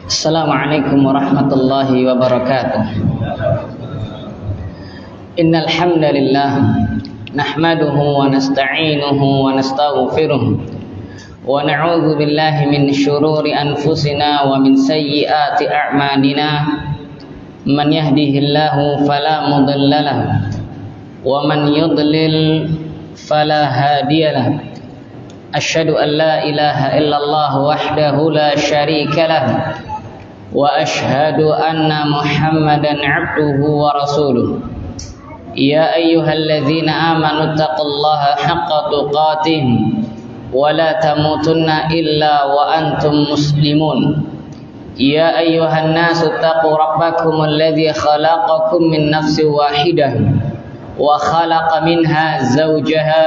Assalamualaikum warahmatullahi wabarakatuh. Innal hamdalillah nahmaduhu wa nasta'inuhu wa nastaghfiruh wa na'udzu billahi min shururi anfusina wa min sayyiati a'malina. Man yahdihillahu fala mudhillalah wa man yudlil fala hadiyalah. Asyhadu an la ilaha illallah wahdahu la syarika lah wa asyhadu anna Muhammadan abduhu wa rasuluh. Ya ayyuhalladzina amanu taqullaha haqqa tuqatih wa la tamutunna illa wa antum muslimun. Ya ayyuhan nasu taqu rabbakum alladzi khalaqakum min nafsin wahidah wa khalaqa minha zawjaha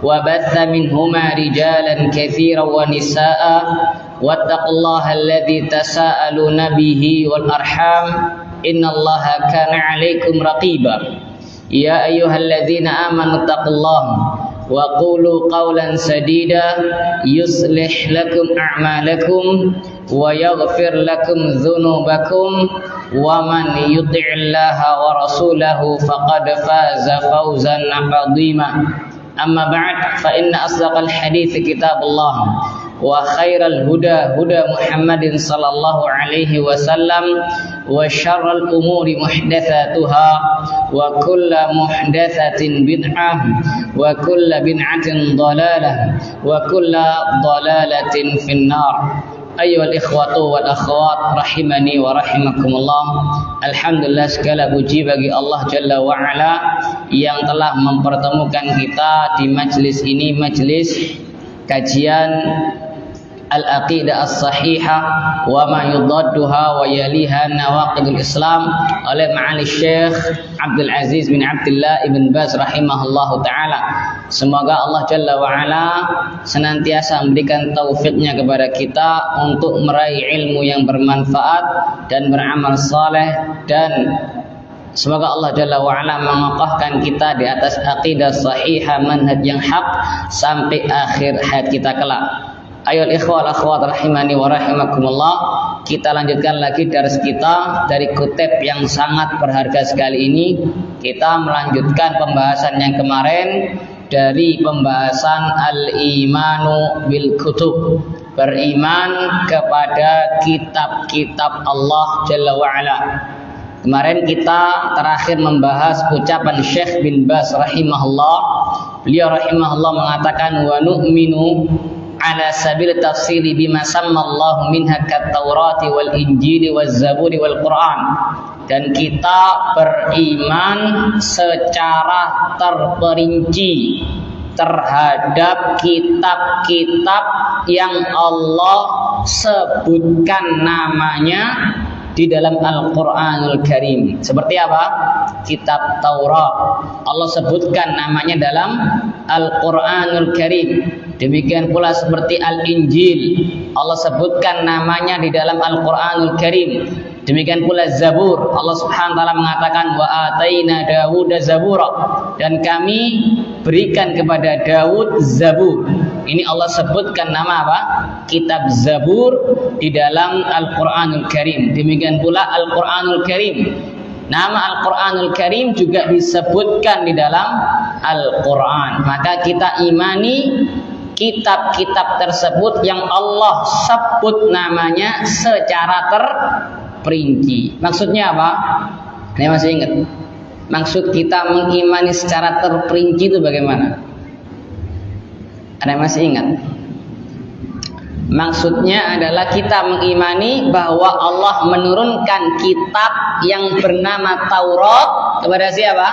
wa batha minhuma rijalan katsiran wa nisaa wattaqullaha alladzi tasaaluna bihi wal arham innallaha kana 'alaikum raqiba. Ya ayyuhalladzina amanu taqullaha wa qulu qawlan sadida yuslih lakum a'malakum wa yaghfir lakum dhunubakum wa man yuti'illaha wa rasulahu faqad faza fawzan 'azima. Amma ba'd, fa inna asdaqal hadits kitabullah wa khairal huda huda Muhammadin sallallahu alaihi wasallam wa syarral umuri muhdatsatuha wa kullu muhdatsatin bid'ah wa kullu bid'atin dhalalah wa kullu dhalalatin finnar. Ayyuhal ikhwatu wal akhwat rahimani wa rahimakumullah. Alhamdulillah, segala puji bagi Allah Jalla wa Ala yang telah mempertemukan kita di majlis ini, majlis kajian Al-Aqidah As-Sahihah wa ma yudadduha wa yaliha nawaqidul Islam oleh Ma'ali Syekh Abdul Aziz bin Abdullah ibn Baz rahimahullahu ta'ala. Semoga Allah Jalla wa Ala senantiasa memberikan taufiknya kepada kita untuk meraih ilmu yang bermanfaat dan beramal saleh, dan semoga Allah Jalla wa Ala mengokohkan kita di atas aqidah sahihah, manhaj yang hak sampai akhir hayat kita kelak. Ayo ikhwal akhwat rahimani wa rahimakumullah. Kita lanjutkan lagi dars kita dari kutip yang sangat berharga sekali ini. Kita melanjutkan pembahasan yang kemarin dari pembahasan al-imanu bil kutub, beriman kepada kitab-kitab Allah Jalla wa Ala. Kemarin kita terakhir membahas ucapan Syekh bin Baz rahimahullah. Beliau rahimahullah mengatakan wa nu'minu ala sabil tafsili bima sammallahu minha kat-taurati wal injili waz zaburi wal Qur'an. Dan kita beriman secara terperinci terhadap kitab-kitab yang Allah sebutkan namanya di dalam Al-Qur'anul Karim. Seperti apa? Kitab Taurat Allah sebutkan namanya dalam Al-Qur'anul Karim. Demikian pula seperti Al-Injil Allah sebutkan namanya di dalam Al-Qur'anul Karim. Demikian pula Zabur, Allah Subhanahu wa taala mengatakan wa ataina Dawuda zabura, dan kami berikan kepada Daud Zabur. Ini Allah sebutkan nama apa? Kitab Zabur di dalam Al-Qur'anul Karim. Demikian pula Al-Qur'anul Karim. Nama Al-Qur'anul Karim juga disebutkan di dalam Al-Qur'an. Maka kita imani kitab-kitab tersebut yang Allah sebut namanya secara terperinci. Maksudnya apa? Ini masih ingat? Maksud kita mengimani secara terperinci itu bagaimana? Ada yang masih ingat? Maksudnya adalah kita mengimani bahwa Allah menurunkan kitab yang bernama Taurat kepada siapa?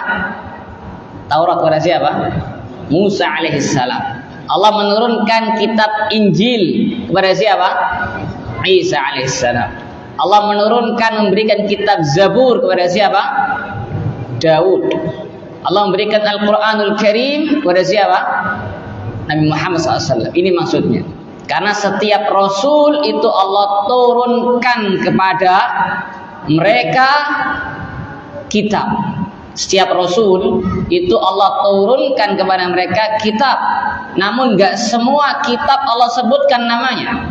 Taurat kepada siapa? Musa alaihissalam. Allah menurunkan kitab Injil kepada siapa? Isa alaihissalam. Allah menurunkan, memberikan kitab Zabur kepada siapa? Daud. Allah memberikan Al-Qur'anul Karim kepada siapa? Nabi Muhammad SAW. Ini maksudnya. Karena setiap Rasul itu Allah turunkan kepada mereka kitab. Setiap Rasul itu Allah turunkan kepada mereka kitab. Namun gak semua kitab Allah sebutkan namanya.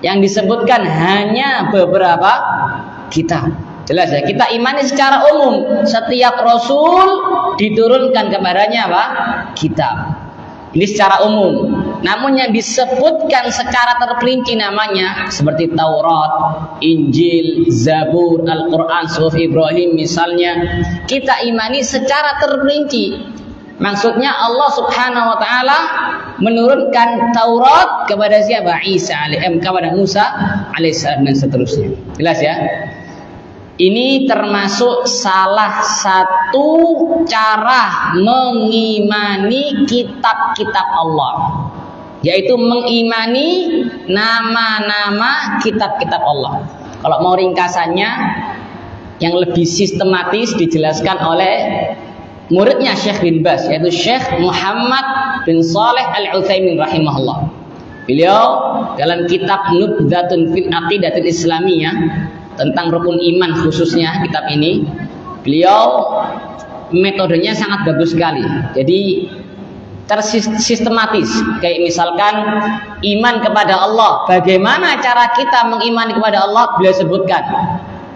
Yang disebutkan hanya beberapa kitab. Jelas ya, kita imani secara umum setiap rasul diturunkan kepadanya apa? Kitab. Ini secara umum. Namun yang disebutkan secara terperinci namanya seperti Taurat, Injil, Zabur, Al-Quran, Suhuf Ibrahim misalnya, kita imani secara terperinci. Maksudnya Allah Subhanahu wa taala menurunkan Taurat kepada siapa? Kepada Musa alaihissalam dan seterusnya. Jelas ya? Ini termasuk salah satu cara mengimani kitab-kitab Allah, yaitu mengimani nama-nama kitab-kitab Allah. Kalau mau ringkasannya yang lebih sistematis dijelaskan oleh muridnya Syekh bin Baz, yaitu Syekh Muhammad bin Shalih Al-Utsaimin rahimahullah. Beliau dalam kitab Nubdzatun fil Aqidatil Islamiyah tentang rukun iman khususnya kitab ini, beliau metodenya sangat bagus sekali. Jadi tersistematis. Kayak misalkan iman kepada Allah, bagaimana cara kita mengimani kepada Allah, beliau sebutkan.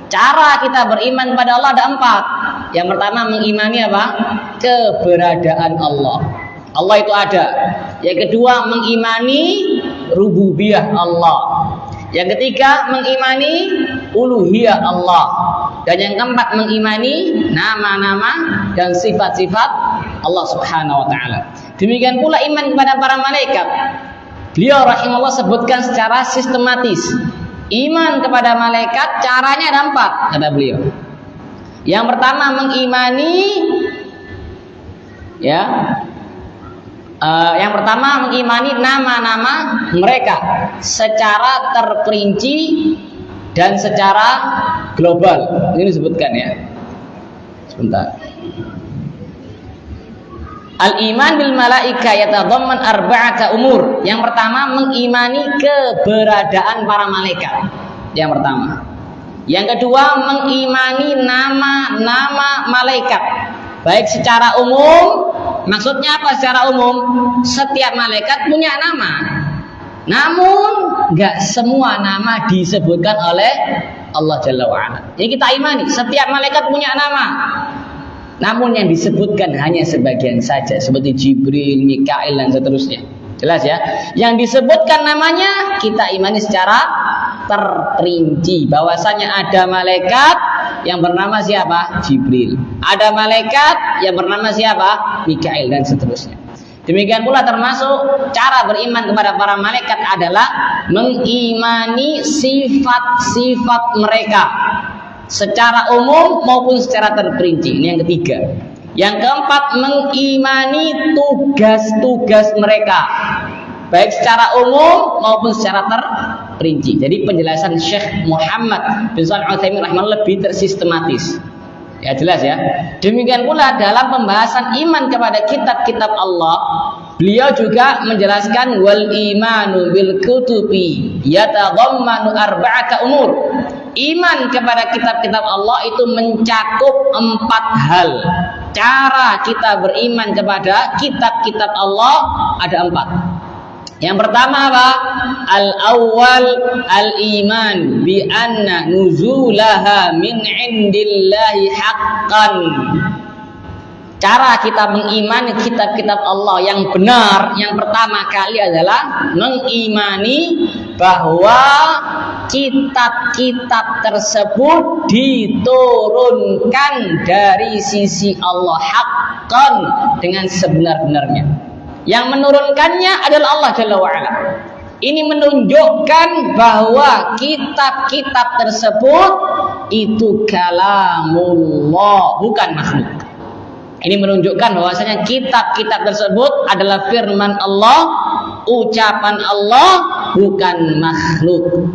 Cara kita beriman kepada Allah ada 4. Yang pertama mengimani apa? Keberadaan Allah. Allah itu ada. Yang kedua mengimani rububiyah Allah. Yang ketiga mengimani uluhiyah Allah. Dan yang keempat mengimani nama-nama dan sifat-sifat Allah Subhanahu wa taala. Demikian pula iman kepada para malaikat. Beliau rahimahullah sebutkan secara sistematis. Iman kepada malaikat caranya ada 4 kata beliau. Yang pertama mengimani yang pertama mengimani nama-nama mereka secara terperinci dan secara global. Ini disebutkan ya. Sebentar. Al-iman bil malaika yatadamman arba'ata umur. Yang pertama mengimani keberadaan para malaikat. Yang pertama. Yang kedua mengimani nama-nama malaikat. Baik secara umum. Maksudnya apa secara umum? Setiap malaikat punya nama. Namun enggak semua nama disebutkan oleh Allah Jalla wa'ala. Jadi kita imani setiap malaikat punya nama, namun yang disebutkan hanya sebagian saja, seperti Jibril, Mikail dan seterusnya. Jelas ya? Yang disebutkan namanya kita imani secara terperinci, bahwasanya ada malaikat yang bernama siapa? Jibril. Ada malaikat yang bernama siapa? Mikail dan seterusnya. Demikian pula termasuk cara beriman kepada para malaikat adalah mengimani sifat-sifat mereka secara umum maupun secara terperinci. Ini yang ketiga. Yang keempat mengimani tugas-tugas mereka baik secara umum maupun secara terperinci. Jadi penjelasan Syekh Muhammad bin Shalih Al-Utsaimin rahimahullah lebih tersistematis. Ya jelas ya. Demikian pula dalam pembahasan iman kepada kitab-kitab Allah, beliau juga menjelaskan wal imanu bil kutubi yatadammanu arba'ata umur. Iman kepada kitab-kitab Allah itu mencakup 4 hal. Cara kita beriman kepada kitab-kitab Allah ada 4. Yang pertama apa? Al-awwal al-iman bi anna nuzulaha min indillahi haqqan. Cara kita mengimani kitab-kitab Allah yang benar, yang pertama kali adalah mengimani bahwa kitab-kitab tersebut diturunkan dari sisi Allah haqqan, dengan sebenar-benarnya. Yang menurunkannya adalah Allah Jalla wa'ala. Ini menunjukkan bahwa kitab-kitab tersebut itu kalamullah, bukan makhluk. Ini menunjukkan bahwasanya kitab-kitab tersebut adalah firman Allah, ucapan Allah, bukan makhluk.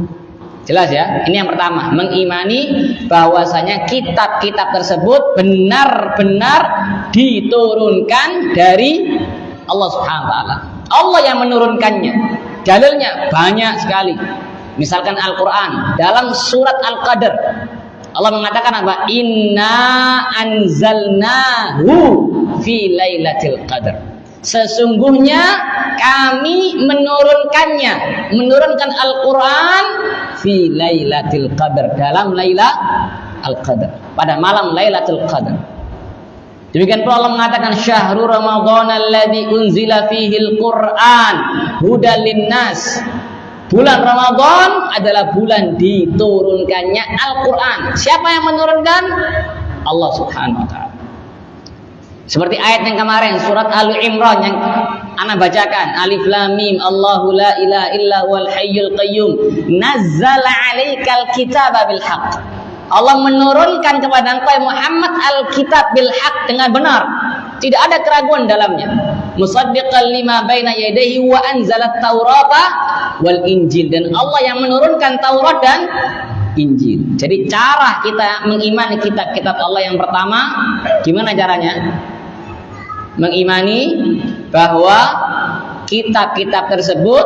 Jelas ya? Ini yang pertama, mengimani bahwasanya kitab-kitab tersebut benar-benar diturunkan dari Allah Subhanahu wa taala. Allah yang menurunkannya. Dalilnya banyak sekali. Misalkan Al-Qur'an dalam surat Al-Qadr. Allah mengatakan apa? Inna anzalnahu fi lailatul qadr. Sesungguhnya kami menurunkan Al-Quran fi Lailatul Qadar, dalam Lailatul Qadar, pada malam Lailatul Qadar. Demikian pula Allah mengatakan syahrul Ramadan alladzi unzila fihil Qur'an hudan linnas. Bulan Ramadan adalah bulan diturunkannya Al-Quran. Siapa yang menurunkan? Allah Subhanahu wa ta'ala. Seperti ayat yang kemarin, surat Al-Imran yang ana bacakan, Alif Lam Mim, Allahu la ilaha illa huwal hayyul qayyum, nazzala 'alaikal kitaba bil haqq. Allah menurunkan kepada engkau Muhammad al-kitab bil haqq, dengan benar, tidak ada keraguan dalamnya. Musaddiqan lima baina yadayhi wa anzalat Taurata wal Injil, dan Allah yang menurunkan Taurat dan Injil. Jadi cara kita mengimani kitab-kitab Allah yang pertama, gimana caranya? Mengimani bahwa kitab-kitab tersebut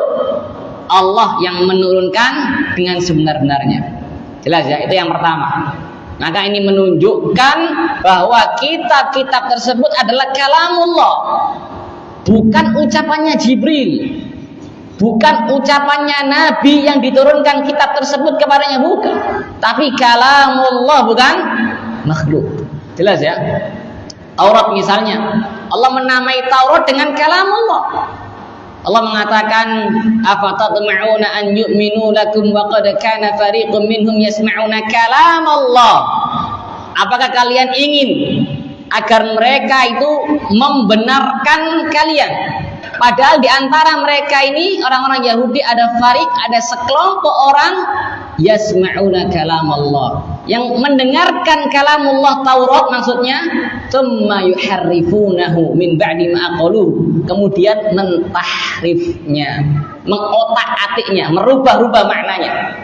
Allah yang menurunkan dengan sebenar-benarnya. Jelas ya, itu yang pertama. Maka ini menunjukkan bahwa kitab-kitab tersebut adalah kalamullah, bukan ucapannya Jibril, bukan ucapannya Nabi yang diturunkan kitab tersebut kepadanya, bukan. Tapi kalamullah, bukan makhluk. Jelas ya. Taurat misalnya, Allah menamai Taurat dengan kalamullah. Allah mengatakan, afatatma'una an yu'minu lakum wa qad kana fariqun minhum yasma'una kalamallah. Apakah kalian ingin agar mereka itu membenarkan kalian? Padahal di antara mereka ini orang-orang Yahudi ada fariq, ada sekelompok orang yasma'una kalamallah, yang mendengarkan kalamullah Taurat maksudnya, tsumma yuharrifunahu min ba'di ma aqalu, kemudian mentahrifnya, mengotak-atiknya, merubah-rubah maknanya.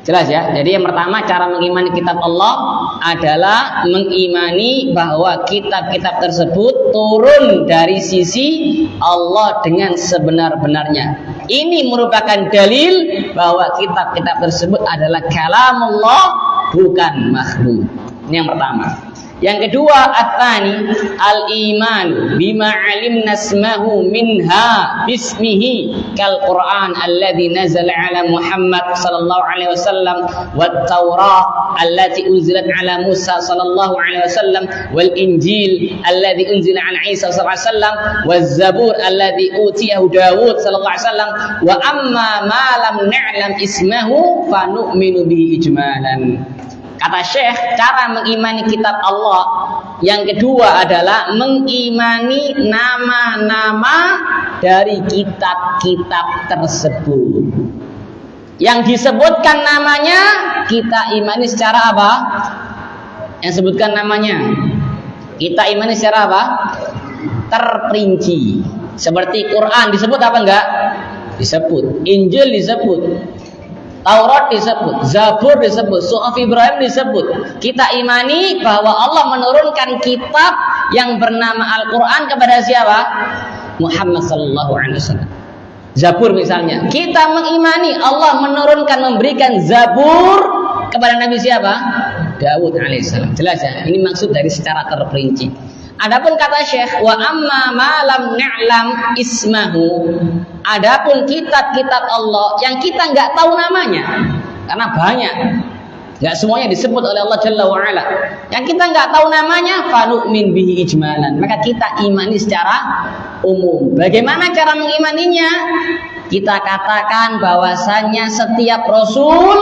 Jelas ya. Jadi yang pertama cara mengimani kitab Allah adalah mengimani bahwa kitab-kitab tersebut turun dari sisi Allah dengan sebenar-benarnya. Ini merupakan dalil bahwa kitab-kitab tersebut adalah kalamullah, bukan makhluk. Ini yang pertama. Yang kedua, at-tsani al-iman bima 'alimna ismahu minha bismihi kal Qur'an alladzi nazala 'ala Muhammad sallallahu alaihi wasallam wat Taurah allati unzilat 'ala Musa sallallahu alaihi wasallam wal Injil alladzi unzila 'ala Isa sallallahu alaihi wasallam waz Zabur alladzi utiyahu Dawud sallallahu alaihi wasallam wa amma ma lam na'lam ismahu fa nu'minu bihi ijmalan. Kata Syekh, cara mengimani kitab Allah yang kedua adalah mengimani nama-nama dari kitab-kitab tersebut. Yang disebutkan namanya kita imani secara apa? Yang sebutkan namanya kita imani secara apa? Terperinci. Seperti Quran disebut apa enggak? Disebut. Injil disebut. Taurat disebut, Zabur disebut, Suhuf Ibrahim disebut. Kita imani bahwa Allah menurunkan kitab yang bernama Al-Quran kepada siapa? Muhammad sallallahu alaihi wasallam. Zabur misalnya, kita mengimani Allah memberikan Zabur kepada Nabi siapa? Dawud alaihissalam. Jelas ya, ini maksud dari secara terperinci. Adapun kata Syekh, wa amma ma lam na'lam ismahu, adapun kitab-kitab Allah yang kita nggak tahu namanya, karena banyak, nggak semuanya disebut oleh Allah Jalla wa Ala, yang kita nggak tahu namanya, fa nu'min bihi ijmalan, maka kita imani secara umum. Bagaimana cara mengimaninya? Kita katakan bahwasannya setiap Rasul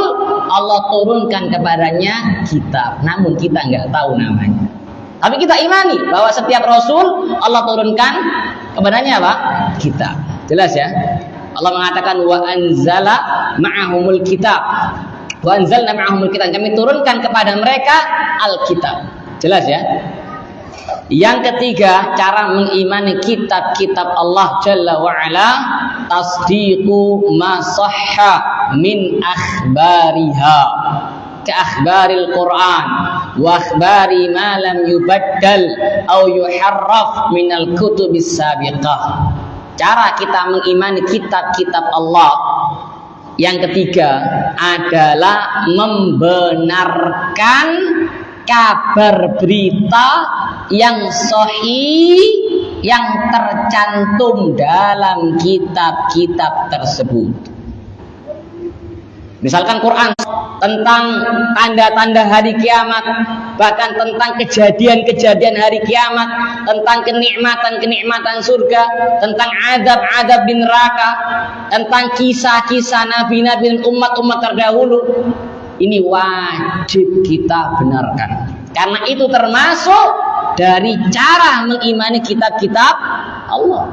Allah turunkan kepadanya kitab, namun kita nggak tahu namanya. Tapi kita imani bahwa setiap Rasul Allah turunkan kepadanya apa? Kitab. Jelas ya. Allah mengatakan wa anzala ma'ahumul kitab. Wa anzalna ma'ahumul kitab. Kami turunkan kepada mereka Alkitab. Jelas ya. Yang ketiga, cara mengimani kitab-kitab Allah Jalla wa Ala, tasdiqu ma sahha min akhbariha ka akhbaril Quran wa akhbari ma lam yubaddal au yuharraf minal kutubis sabiqah. Cara kita mengimani kitab-kitab Allah yang ketiga adalah membenarkan kabar berita yang sahih yang tercantum dalam kitab-kitab tersebut. Misalkan Quran tentang tanda-tanda hari kiamat, bahkan tentang kejadian-kejadian hari kiamat, tentang kenikmatan-kenikmatan surga, tentang azab-azab di neraka, tentang kisah-kisah nabi-nabi dan umat-umat terdahulu. Ini wajib kita benarkan, karena itu termasuk dari cara mengimani kitab-kitab Allah.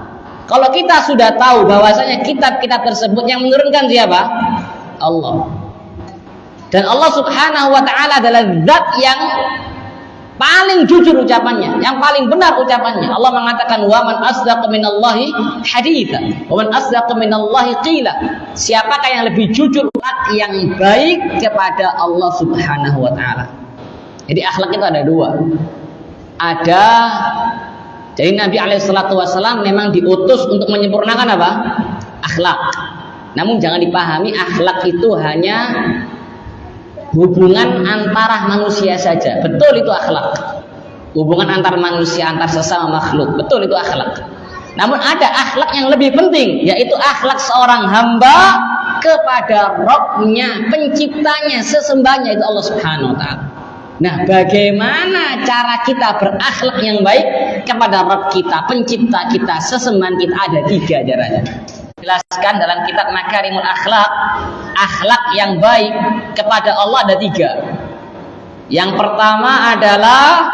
Kalau kita sudah tahu bahwasanya kitab-kitab tersebut yang menurunkan siapa? Allah. Dan Allah Subhanahu wa ta'ala adalah zat yang paling jujur ucapannya, yang paling benar ucapannya. Allah mengatakan, wa man asdaqu minallahi haditsan wa man asdaqu minallahi qila. Siapakah yang lebih jujur, yang baik kepada Allah Subhanahu wa ta'ala. Jadi akhlak itu ada dua. Jadi Nabi SAW memang diutus untuk menyempurnakan apa? Akhlak. Namun jangan dipahami akhlak itu hanya hubungan antara manusia saja. Betul itu akhlak. Hubungan antar manusia, antar sesama makhluk. Betul itu akhlak. Namun ada akhlak yang lebih penting, yaitu akhlak seorang hamba kepada Rabb-nya, penciptanya, sesembahnya, itu Allah Subhanahu wa ta'ala. Nah, bagaimana cara kita berakhlak yang baik kepada Rabb kita, pencipta kita, sesembahan kita? Ada 3 caranya. Jelaskan dalam kitab Makarimul Akhlak. Akhlak yang baik kepada Allah ada 3. Yang pertama adalah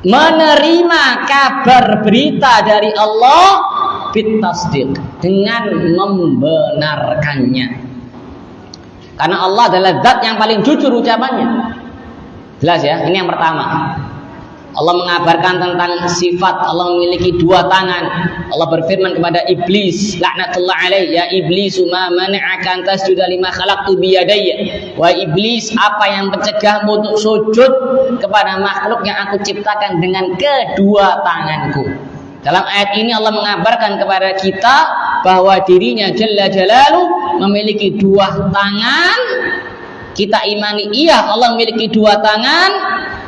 menerima kabar berita dari Allah bitasdiq, dengan membenarkannya. Karena Allah adalah zat yang paling jujur ucapannya. Jelas ya, ini yang pertama. Allah mengabarkan tentang sifat Allah memiliki 2 tangan. Allah berfirman kepada iblis, laknatullah alaih, ya iblis, ma mana'aka an tasjuda lima khalaqtu biyadayya. Wa iblis, apa yang mencegahmu untuk sujud kepada makhluk yang aku ciptakan dengan kedua tanganku. Dalam ayat ini Allah mengabarkan kepada kita bahwa dirinya Jalla Jalaluh memiliki 2 tangan. Kita imani, iya, Allah memiliki 2 tangan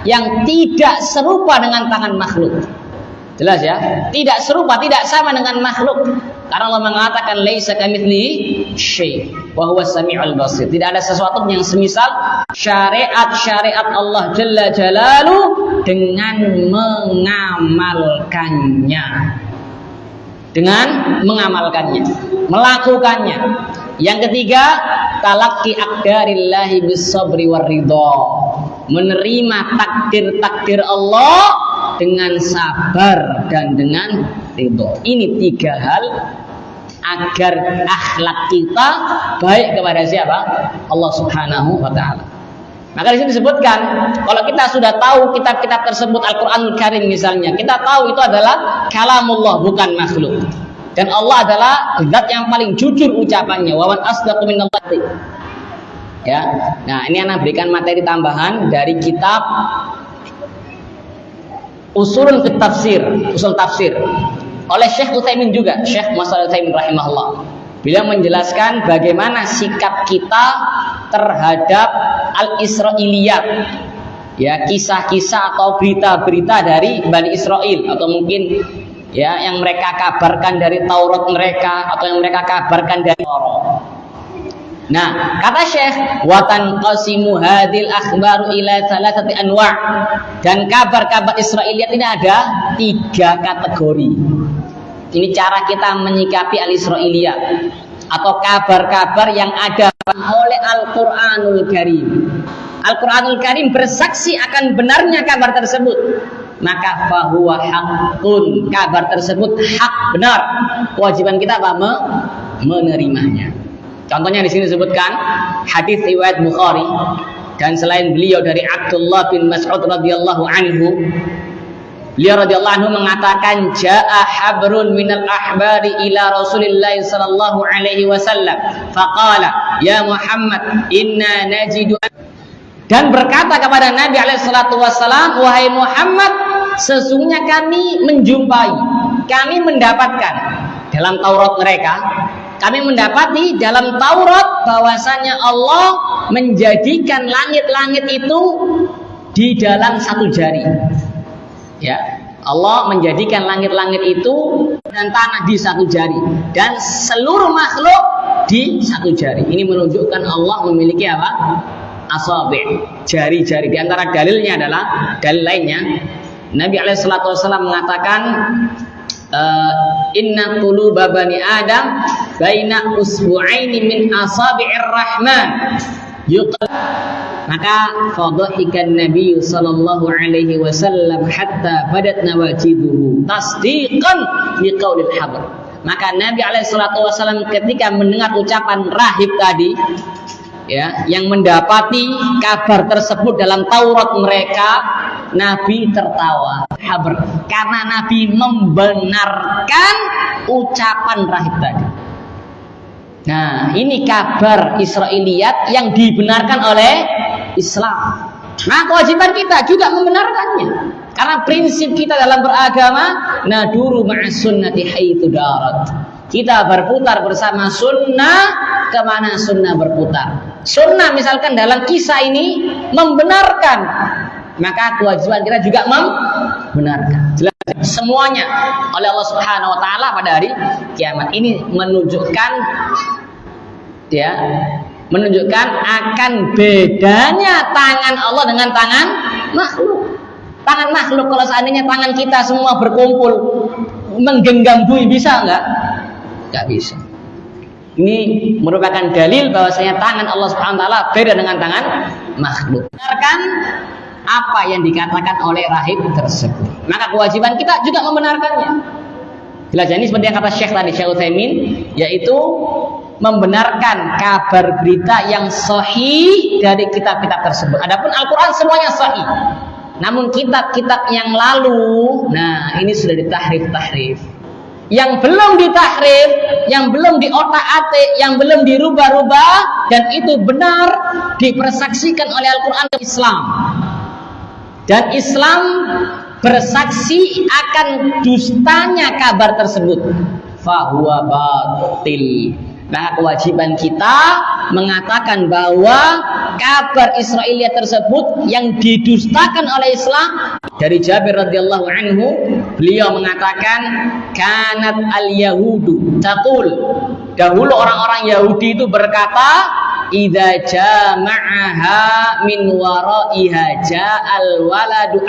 yang tidak serupa dengan tangan makhluk. Jelas ya? Tidak serupa, tidak sama dengan makhluk. Karena Allah mengatakan laisa kamitslihi syai' wa huwas samiul basir. Tidak ada sesuatu yang semisal syariat-syariat Allah Jalla Jalaluh dengan mengamalkannya. Melakukannya. Yang ketiga, talaqi aqdarillahi bis-sabri war-ridha. Menerima takdir-takdir Allah dengan sabar dan dengan ridho. Ini 3 hal agar akhlak kita baik kepada siapa? Allah Subhanahu wa ta'ala. Maka di sini disebutkan, kalau kita sudah tahu kitab-kitab tersebut, Al-Qur'anul Karim misalnya, kita tahu itu adalah kalamullah, bukan makhluk. Dan Allah adalah zat yang paling jujur ucapannya. Wa man asdaqu minallahi. Ya. Nah, ini anak berikan materi tambahan dari kitab Usul Tafsir oleh Syekh Utsaimin juga, Syekh Muhammad Utsaimin rahimahullah. Beliau menjelaskan bagaimana sikap kita terhadap al-Israiliyat, ya, kisah-kisah atau berita-berita dari Bani Israel, atau mungkin ya yang mereka kabarkan dari Taurat mereka, atau yang mereka kabarkan dari Taurat. Nah, kata Syekh, wa tanqasimu hadhil akhbaru ila 3 anwa'. Dan kabar-kabar Israiliyat ini ada 3 kategori. Ini cara kita menyikapi al-Israiliyat atau kabar-kabar yang ada oleh Al-Qur'anul Karim. Al-Qur'anul Karim bersaksi akan benarnya kabar tersebut, maka fahuwa haqqun, kabar tersebut hak, benar. Kewajiban kita apa? Menerimanya. Contohnya di sini disebutkan hadis riwayat Bukhari, dan selain beliau dari Abdullah bin Mas'ud radhiyallahu anhu, beliau radhiyallahu anhu mengatakan, jaa habrun minal ahbari ila Rasulillah sallallahu alaihi wasallam faqala ya Muhammad inna najidu, dan berkata kepada Nabi alaihi salatu wasallam, wahai Muhammad, sesungguhnya kami menjumpai, kami mendapatkan dalam Taurat mereka, kami mendapati dalam Taurat bahwasanya Allah menjadikan langit-langit itu di dalam 1 jari. Ya, Allah menjadikan langit-langit itu dan tanah di satu jari dan seluruh makhluk di satu jari. Ini menunjukkan Allah memiliki apa? Asabi', jari-jari. Di antara dalilnya adalah dalil lainnya, Nabi SAW mengatakan, inna quluba bani Adam baina usbu'aini min asabi'ir rahman. Maka fadhahikan Nabi sallallahu alaihi wasallam hatta badat nawajiduhu tasdiqan liqaulil habr. Maka Nabi alaihi salatu wasallam ketika mendengar ucapan rahib tadi, ya, yang mendapati kabar tersebut dalam Taurat mereka, Nabi tertawa, habr, karena Nabi membenarkan ucapan rahib tadi. Nah, ini kabar Israiliyat yang dibenarkan oleh Islam. Nah, kewajiban kita juga membenarkannya. Karena prinsip kita dalam beragama, naduru ma'as sunnati haitsu darat. Kita berputar bersama sunnah kemana sunnah berputar. Sunnah misalkan dalam kisah ini membenarkan, maka kewajiban kita juga membenarkan. Jelas semuanya oleh Allah Subhanahu wa taala pada hari kiamat. Ini menunjukkan, ya, menunjukkan akan bedanya tangan Allah dengan tangan makhluk. Tangan makhluk, kalau seandainya tangan kita semua berkumpul menggenggam bui, bisa enggak? Enggak bisa. Ini merupakan dalil bahwasanya tangan Allah Subhanahu wa taala beda dengan tangan makhluk. Benarkan apa yang dikatakan oleh rahib tersebut. Maka kewajiban kita juga membenarkannya. Jelas, ini seperti yang kata Syekh tadi, Syekh Utsaimin, yaitu membenarkan kabar berita yang sahih dari kitab-kitab tersebut. Adapun Al-Quran semuanya sahih. Namun kitab-kitab yang lalu, nah ini sudah ditahrif-tahrif. Yang belum ditahrif, yang belum diotak-atik, yang belum dirubah-rubah, dan itu benar dipersaksikan oleh Al-Quran dan Islam. Dan Islam bersaksi akan dustanya kabar tersebut. Fahuwa batil. Nah, kewajiban kita mengatakan bahwa kabar Israiliyat tersebut yang didustakan oleh Islam. Dari Jabir radhiyallahu anhu, beliau mengatakan, kanat al-yahudu taqul, dahulu orang-orang Yahudi itu berkata, idza jama'aha min waraiha ja'al waladu,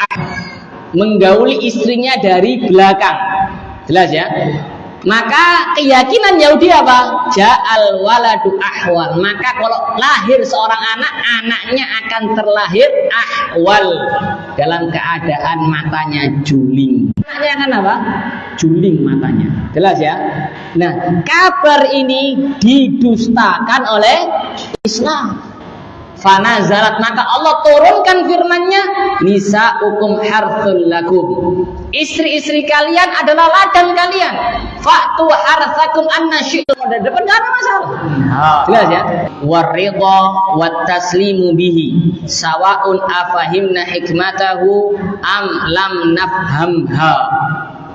menggauli istrinya dari belakang. Jelas ya? Maka keyakinan Yahudi apa? Ja'al waladu ahwal. Maka kalau lahir seorang anak, anaknya akan terlahir ahwal, dalam keadaan matanya juling. Anaknya akan apa? Juling matanya. Jelas ya? Nah, kabar ini didustakan oleh Islam. Fanazalat, maka Allah turunkan firman-Nya, nisa'ukum harthul lakum, istri-istri kalian adalah ladang kalian, fa'tu harthakum anna syi'tum. Ada depan enggak ada masalah. Jelas ya? Waridha wat taslimu bihi sawa'un afahimna hikmatahu am lam nafhamha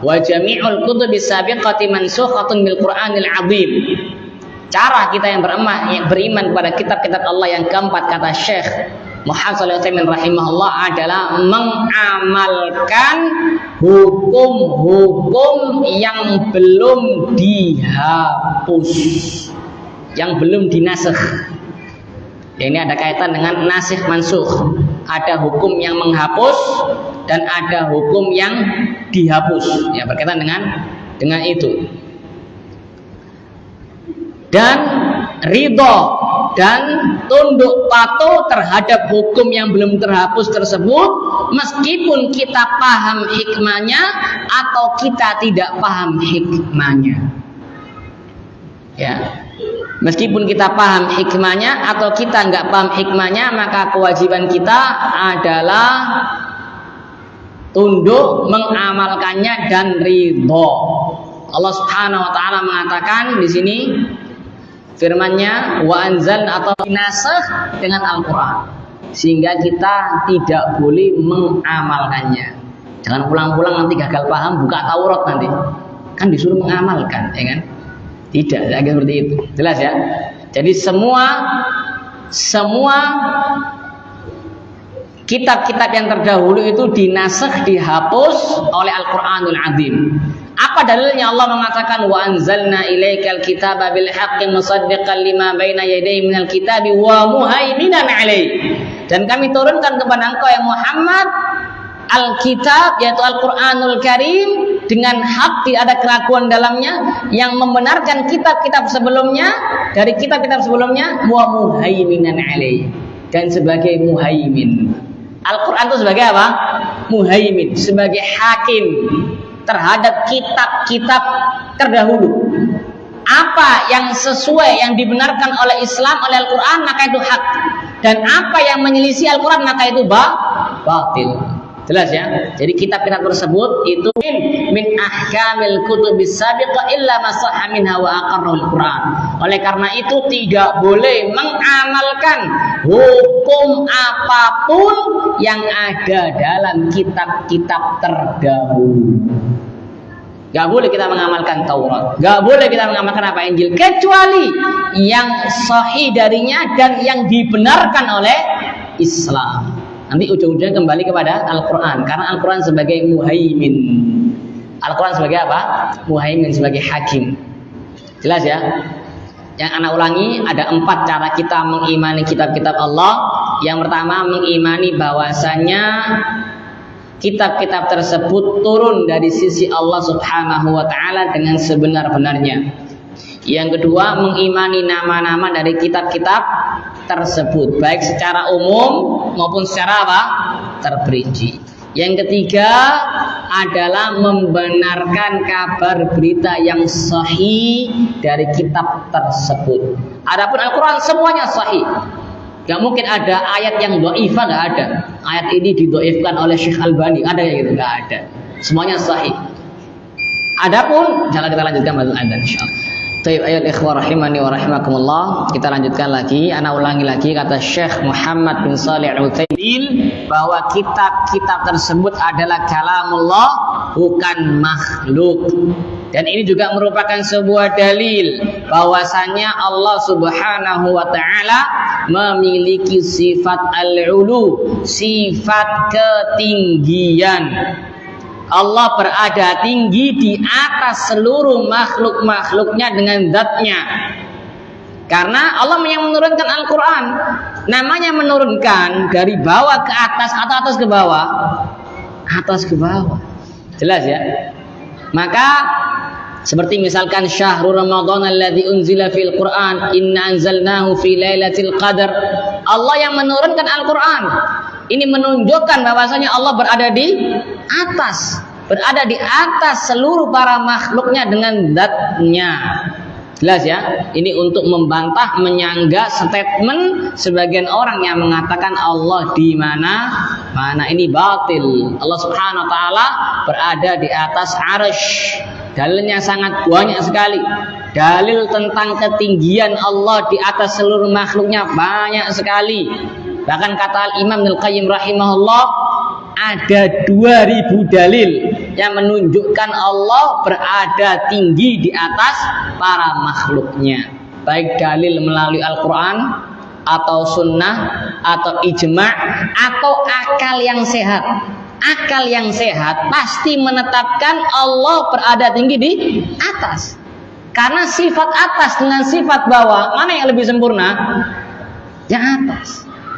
wa jami'ul kutubi sabiqati mansukhatun bil Qur'anil 'azim. Cara kita yang beriman kepada kitab-kitab Allah yang keempat, kata Syekh Muhammad Shalih Utsaimin rahimahullah, adalah mengamalkan hukum-hukum yang belum dihapus, yang belum dinasakh. Ya, ini ada kaitan dengan nasikh mansukh. Ada hukum yang menghapus dan ada hukum yang dihapus. Ya, berkaitan dengan itu. Dan ridho dan tunduk patuh terhadap hukum yang belum terhapus tersebut, meskipun kita paham hikmahnya atau kita tidak paham hikmahnya. Ya, meskipun kita paham hikmahnya atau kita nggak paham hikmahnya, maka kewajiban kita adalah tunduk mengamalkannya dan ridho. Allah Subhanahu wa taala mengatakan di sini, firman-Nya, wa anzal, atau dinasakh dengan Al-Quran, sehingga kita tidak boleh mengamalkannya. Jangan pulang-pulang nanti gagal paham buka Taurat, nanti kan disuruh mengamalkan, ya kan? Tidak, tidak seperti itu. Jelas ya? Jadi semua kitab-kitab yang terdahulu itu dinasakh, dihapus oleh Al-Qur'anul Azim. Apa dalilnya? Allah mengatakan wa anzalna ilaikal kitaba bil haqqi musaddiqan lima baina yadayhi minal kitabi wa muhaiminan alaihi. Dan kami turunkan kepada engkau ya Muhammad Alkitab, yaitu Al-Qur'anul Karim, dengan hak, tidak ada keraguan dalamnya, yang membenarkan kitab-kitab sebelumnya dari kitab-kitab sebelumnya, wa muhaiminan alaihi, dan sebagai muhaimin. Al-Quran itu sebagai apa? Muhaimin, sebagai hakim terhadap kitab-kitab terdahulu. Apa yang sesuai, yang dibenarkan oleh Islam, oleh Al-Quran, maka itu hak. Dan apa yang menyelisih Al-Quran, maka itu batil. Jelas ya? Jadi kitab-kitab tersebut itu min ahkamil kutubis sabiqah illa ma sahha minha wa aqarrul Quran. Oleh karena itu tidak boleh mengamalkan hukum apapun yang ada dalam kitab-kitab terdahulu. Gak boleh kita mengamalkan Taurat, gak boleh kita mengamalkan apa Injil, kecuali yang sahih darinya dan yang dibenarkan oleh Islam. Nanti ujung-ujungnya kembali kepada Al-Quran, karena Al-Quran sebagai muhaimin. Al-Quran sebagai apa? Muhaimin, sebagai hakim. Jelas ya? Yang anak ulangi, ada 4 cara kita mengimani kitab-kitab Allah. Yang pertama, mengimani bahwasanya kitab-kitab tersebut turun dari sisi Allah Subhanahu wa ta'ala dengan sebenar-benarnya. Yang kedua, mengimani nama-nama dari kitab-kitab tersebut, baik secara umum maupun secara apa? Terperinci. Yang ketiga adalah membenarkan kabar berita yang sahih dari kitab tersebut. Adapun Al-Quran semuanya sahih. Gak mungkin ada ayat yang dhaifah, gak ada. Ayat ini didhaifkan oleh Syekh Albani, ada yang gitu? Gak ada. Semuanya sahih. Adapun, jangan kita lanjutkan masalah adzan insyaallah. Baik, ayat ikhwah rahimani wa rahimakumullah. Kita lanjutkan lagi, ana ulangi lagi kata Syekh Muhammad bin Shalih Al-Utsaimin bahwa kitab-kitab tersebut adalah kalamullah, bukan makhluk. Dan ini juga merupakan sebuah dalil bahwasanya Allah Subhanahu wa taala memiliki sifat al-ulu, sifat ketinggian. Allah berada tinggi di atas seluruh makhluk-makhluknya dengan zatnya. Karena Allah yang menurunkan Al-Quran, namanya menurunkan dari bawah ke atas atau atas ke bawah? Atas ke bawah. Jelas ya? Maka seperti misalkan syahrul Ramadan alladzi unzila fil Qur'an inna anzalnahu fi lailatul qadar. Allah yang menurunkan Al-Quran. Ini menunjukkan bahwasanya Allah berada di atas, berada di atas seluruh para makhluknya dengan zatnya. Jelas ya? Ini untuk membantah, menyangga statement sebagian orang yang mengatakan Allah di mana. Ini batil. Allah Subhanahu wa taala berada di atas arsy. Dalilnya sangat banyak sekali. Dalil tentang ketinggian Allah di atas seluruh makhluknya banyak sekali. Bahkan kata Imam Al-Qayyim rahimahullah, ada 2000 dalil yang menunjukkan Allah berada tinggi di atas para makhluknya. Baik dalil melalui Al-Quran, atau sunnah, atau ijma', atau akal yang sehat. Akal yang sehat pasti menetapkan Allah berada tinggi di atas. Karena sifat atas dengan sifat bawah, mana yang lebih sempurna? Yang atas.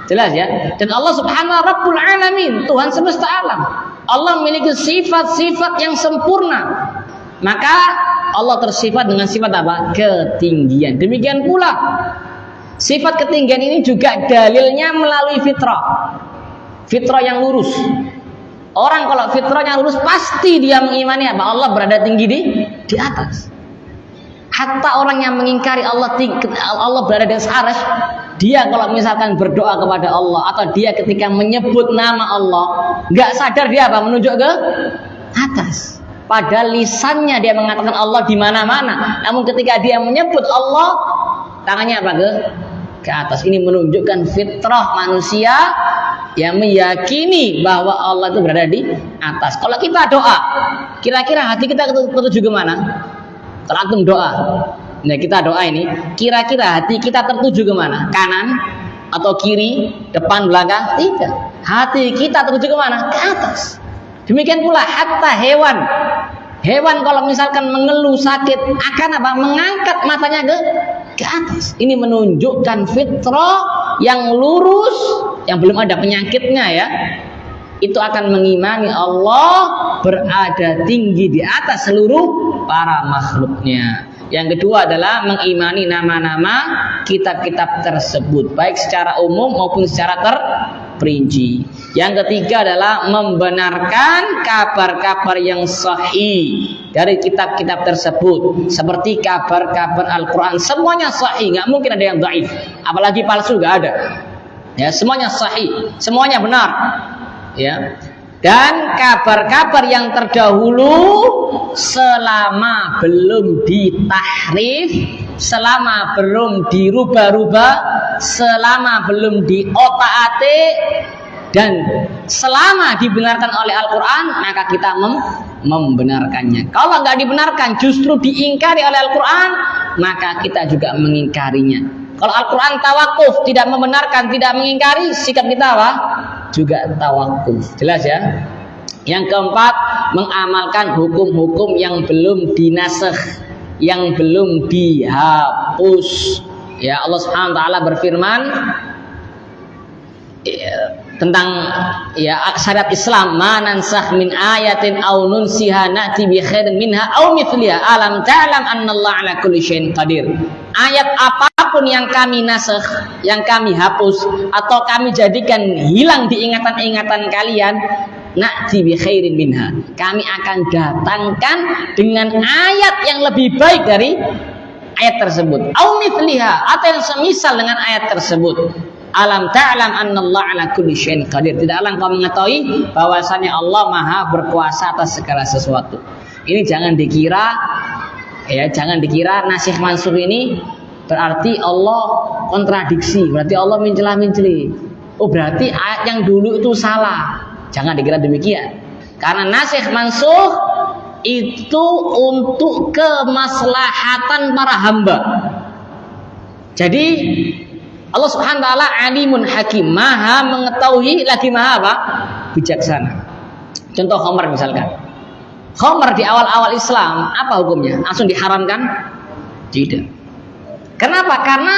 Jelas ya? Dan Allah Subhanahu Rabbul Alamin, Tuhan semesta alam. Allah memiliki sifat-sifat yang sempurna. Maka Allah tersifat dengan sifat apa? Ketinggian. Demikian pula sifat ketinggian ini juga dalilnya melalui fitrah. Fitrah yang lurus. Orang kalau fitrahnya lurus pasti dia mengimani apa? Allah berada tinggi di atas. Hatta orang yang mengingkari Allah berada di atas arsy, dia kalau misalkan berdoa kepada Allah atau dia ketika menyebut nama Allah, nggak sadar dia apa? Menunjuk ke atas. Padahal lisannya dia mengatakan Allah di mana-mana. Namun ketika dia menyebut Allah, tangannya apa? Ke atas. Ini menunjukkan fitrah manusia yang meyakini bahwa Allah itu berada di atas. Kalau kita doa, kira-kira hati kita tertuju ke mana? Kalau antum doa, nah kita doa ini, kira-kira hati kita tertuju kemana? Kanan atau kiri, depan, belakang? Tidak. Hati kita tertuju kemana? Ke atas. Demikian pula hatta hewan. Hewan kalau misalkan mengeluh sakit akan apa? Mengangkat matanya ke atas. Ini menunjukkan fitrah yang lurus, yang belum ada penyakitnya ya. Itu akan mengimani Allah berada tinggi di atas seluruh para makhluknya. Yang kedua adalah mengimani nama-nama kitab-kitab tersebut, baik secara umum maupun secara terperinci. Yang ketiga adalah membenarkan kabar-kabar yang sahih dari kitab-kitab tersebut, seperti kabar-kabar Al-Quran. Semuanya sahih, nggak mungkin ada yang dhaif, apalagi palsu, nggak ada. Ya, semuanya sahih, semuanya benar. Ya. Dan kabar-kabar yang terdahulu selama belum ditahrif, selama belum dirubah-rubah, selama belum diotak-atik, dan selama dibenarkan oleh Al-Quran, maka kita membenarkannya. Kalau nggak dibenarkan, justru diingkari oleh Al-Quran, maka kita juga mengingkarinya. Kalau Al-Quran tawakuf, tidak membenarkan, tidak mengingkari, sikap kita apa? Juga tawakuf. Jelas ya? Yang keempat, mengamalkan hukum-hukum yang belum dinasakh, yang belum dihapus. Ya, Allah Subhanahu wa taala berfirman tentang ya syariat Islam, "Ma nansakh min ayatin aw nunsiha na'ti bi khairin minha aw mithliha alam ta'lam annallaha 'ala kulli syai'in qadir." Ayat apapun yang kami nasakh, yang kami hapus atau kami jadikan hilang di ingatan-ingatan kalian, na'ti bi khairin minha, kami akan datangkan dengan ayat yang lebih baik dari ayat tersebut, aw mithliha, atau yang semisal dengan ayat tersebut. Alam ta'lam annallaha 'ala kulli syai'in qadir. Tidaklah engkau mengetahui bahwasanya Allah Maha berkuasa atas segala sesuatu. Ini jangan dikira nasikh mansukh ini berarti Allah kontradiksi, berarti Allah mencela-menceli. Oh, berarti ayat yang dulu itu salah. Jangan dikira demikian. Karena nasikh mansukh itu untuk kemaslahatan para hamba. Jadi Allah Subhanahu wa taala alimun hakim, maha mengetahui lagi maha apa? Bijaksana. Contoh khamar misalkan. Khamar di awal-awal Islam apa hukumnya? Langsung diharamkan? Tidak. Kenapa? Karena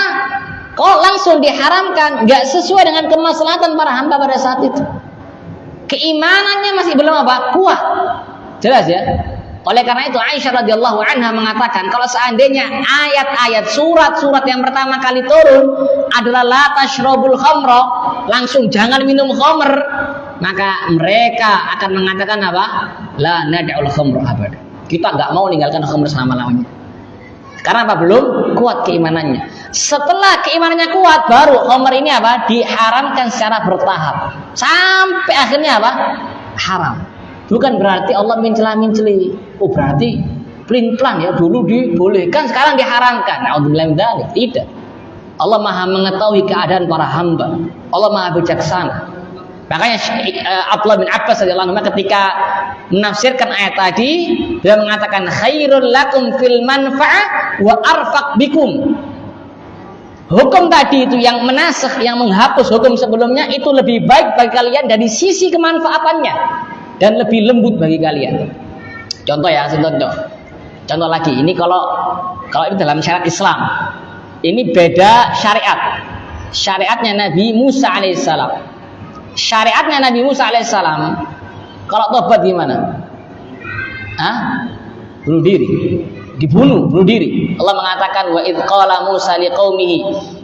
kalau langsung diharamkan nggak sesuai dengan kemaslahatan para hamba pada saat itu. Keimanannya masih belum apa? Kuat. Jelas ya? Oleh karena itu Aisyah radhiyallahu anha mengatakan, kalau seandainya ayat-ayat surat-surat yang pertama kali turun adalah la tashrabul khamra, langsung jangan minum khamr, maka mereka akan mengatakan apa? La nad'ul khamra abad. Kita enggak mau meninggalkan khamr selama-lamanya. Karena apa? Belum kuat keimanannya. Setelah keimanannya kuat, baru khamr ini apa? Diharamkan secara bertahap. Sampai akhirnya apa? Haram. Bukan berarti Allah mencela-menceli. Oh, berarti pelin-pelan ya, dulu dibolehkan, sekarang diharamkan. Na'udzubillah min dzalik. Tidak. Allah Maha mengetahui keadaan para hamba. Allah Maha bijaksana. Makanya Abdullah bin Abbas radhiyallahu anhu ketika menafsirkan ayat tadi, dia mengatakan khairul lakum fil manfa'ah wa arfaq bikum. Hukum tadi itu yang menasakh, yang menghapus hukum sebelumnya itu lebih baik bagi kalian dari sisi kemanfaatannya dan lebih lembut bagi kalian. Contoh ya, contoh lagi. Ini kalau ini dalam syariat Islam, ini beda syariat. Syariatnya Nabi Musa alaihissalam. Syariatnya Nabi Musa alaihissalam, kalau tobat gimana? Bunuh diri, bunuh diri. Allah mengatakan wa idz qala Musa liqaumihi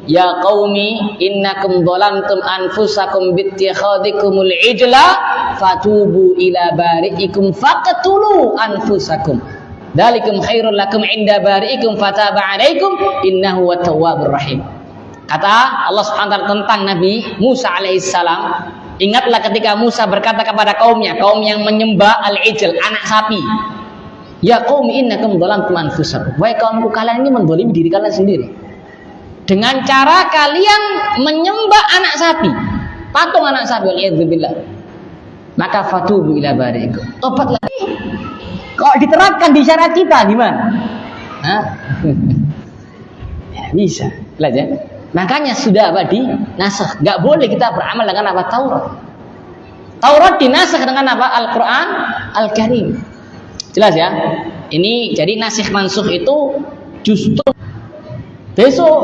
ya qaumi innakum dhalamtum anfusakum bittikhadikumul ijla fatubu ila bari'ikum faqtulu anfusakum dzalikum khairul lakum inda bari'ikum fataba 'alaikum innahu wat-tawwabur rahim. Kata Allah Subhanahu wa taala tentang Nabi Musa alaihissalam, ingatlah ketika Musa berkata kepada kaumnya, kaum yang menyembah al-ijl, anak sapi, ya qaumi innakum dhalamtum anfusakum, wahai kaumku, kalian ini menzalimi diri kalian sendiri dengan cara kalian menyembah anak sapi, patung anak sapi, waliyadzubillah. Maka fatubu ila bari'ikum, tobatlah. Kalau diterapkan di syariat kita gimana? Ya, bisa, belajar. Makanya sudah apa? Dinasakh. Nggak boleh kita beramal dengan apa? Taurat. Taurat dinasikh dengan apa? Al-Quran Al-Karim. Jelas ya? Ini jadi nasikh mansukh itu justru besok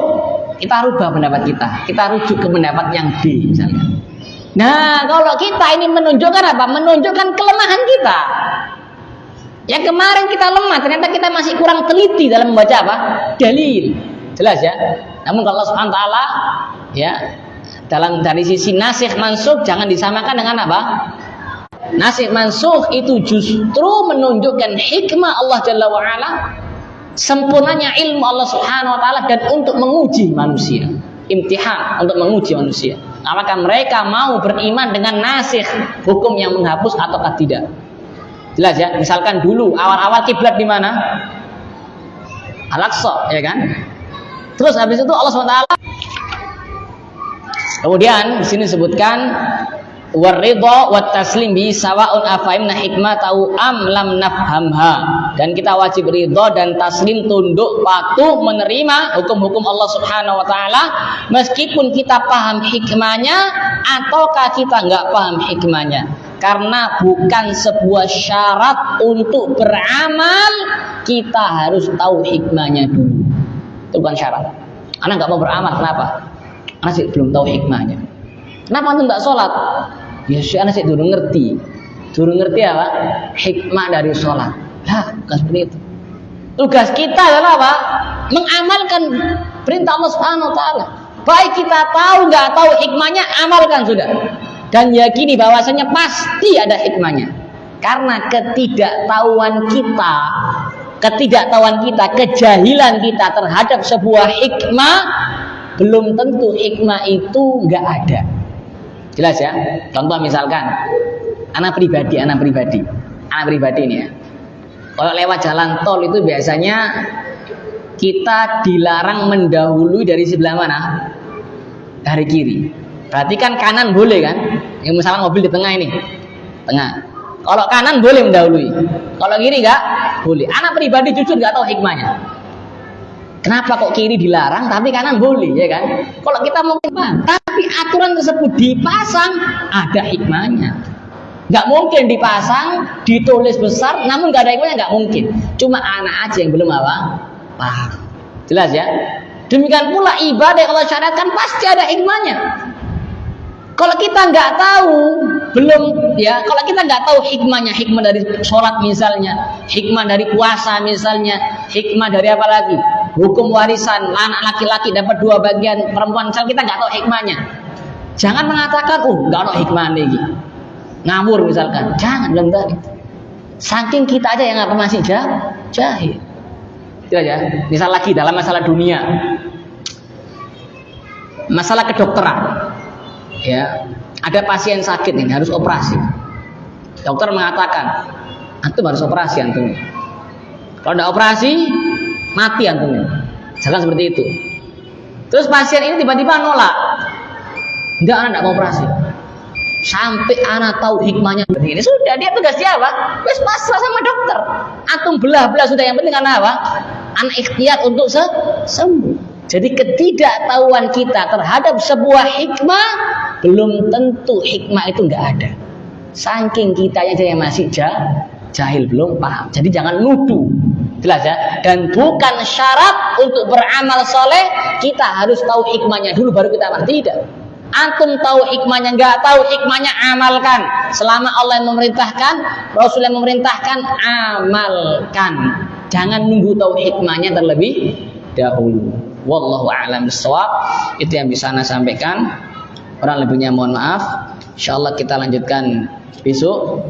kita rubah pendapat kita rujuk ke pendapat yang B misalnya. Nah, kalau kita ini menunjukkan apa? Menunjukkan kelemahan kita. Yang kemarin kita lemah, ternyata kita masih kurang teliti dalam membaca apa? Dalil. Jelas ya? Namun kalau Allah Subhanahu wa taala ya, dari sisi nasikh mansukh jangan disamakan dengan apa? Nasikh mansukh itu justru menunjukkan hikmah Allah Jalla wa Ala, sempurnanya ilmu Allah Subhanahu wa taala dan untuk menguji manusia. Imtihan untuk menguji manusia. Apakah mereka mau beriman dengan nasikh hukum yang menghapus ataukah tidak? Jelas ya? Misalkan dulu awal-awal kiblat di mana? Al-Aqsa, ya kan? Terus habis itu Allah SWT kemudian di sini disebutkan waridha wat taslim bi sawaun afaimna hikmatahu am lam nafhamha, dan kita wajib ridha dan taslim, tunduk patuh menerima hukum-hukum Allah Subhanahu wa taala meskipun kita paham hikmahnya ataukah kita enggak paham hikmahnya, karena bukan sebuah syarat untuk beramal kita harus tahu hikmahnya dulu. Itu bukan syarat. Anak enggak mau beramal, kenapa? Anak sih belum tahu hikmahnya. Kenapa antum enggak sholat? Ya anak sih durung ngerti apa? Hikmah dari sholat. Lah, bukan seperti itu. Tugas kita adalah apa? Mengamalkan perintah Allah Subhanahu wa taala. Baik kita tahu nggak tahu hikmahnya, amalkan sudah. Dan yakini bahwasanya pasti ada hikmahnya. Karena ketidaktahuan kita, kejahilan kita terhadap sebuah hikmah, belum tentu hikmah itu nggak ada. Jelas ya? Contoh misalkan anak pribadi ini ya. Kalau lewat jalan tol itu biasanya kita dilarang mendahului dari sebelah mana? Dari kiri. Berarti kan kanan boleh kan? Yang misalnya mobil di tengah ini, tengah. Kalau kanan boleh mendahului, kalau kiri enggak boleh. Anak pribadi jujur nggak tahu hikmahnya. Kenapa kok kiri dilarang tapi kanan boleh, ya kan? Kalau kita mau tapi aturan tersebut dipasang ada hikmahnya. Nggak mungkin dipasang, ditulis besar, namun nggak ada hikmahnya, nggak mungkin. Cuma anak aja yang belum apa? Paham. Jelas ya? Demikian pula ibadah kalau syariatkan pasti ada hikmahnya. Kalau kita nggak tahu, kalau kita nggak tahu hikmahnya, hikmah dari sholat misalnya, hikmah dari puasa misalnya, hikmah dari apa lagi? Hukum warisan, anak laki-laki dapat 2 bagian, perempuan misalnya, kita nggak tahu hikmahnya. Jangan mengatakan, nggak ada hikmah lagi. Ngawur misalkan, jangan belum tadi. Saking kita aja yang masih jahil. Itu aja. Misal lagi dalam masalah dunia, masalah kedokteran. Ya, ada pasien sakit ini harus operasi. Dokter mengatakan, antum harus operasi antum. Kalau tidak operasi, mati antum. Jangan seperti itu. Terus pasien ini tiba-tiba nolak. Enggak, anak tidak mau operasi. Sampai anak tahu hikmahnya begini. Sudah, dia tugas dia apa? Wes pasrah sama dokter. Antum belah-belah sudah, yang penting anak apa? Anak ikhtiar untuk sembuh. Jadi ketidaktahuan kita terhadap sebuah hikmah belum tentu hikmah itu enggak ada. Saking kita aja yang masih jahil, belum paham. Jadi jangan nuduh. Jelas ya? Dan bukan syarat untuk beramal soleh kita harus tahu hikmahnya dulu baru kita amal. Tidak. Antum tahu hikmahnya, enggak tahu hikmahnya, amalkan. Selama Allah yang memerintahkan, Rasul yang memerintahkan, amalkan. Jangan nunggu tahu hikmahnya terlebih dahulu. Wallahu a'lam bishawab. Itu yang bisa saya sampaikan. Kurang lebihnya mohon maaf. Insyaallah kita lanjutkan besok.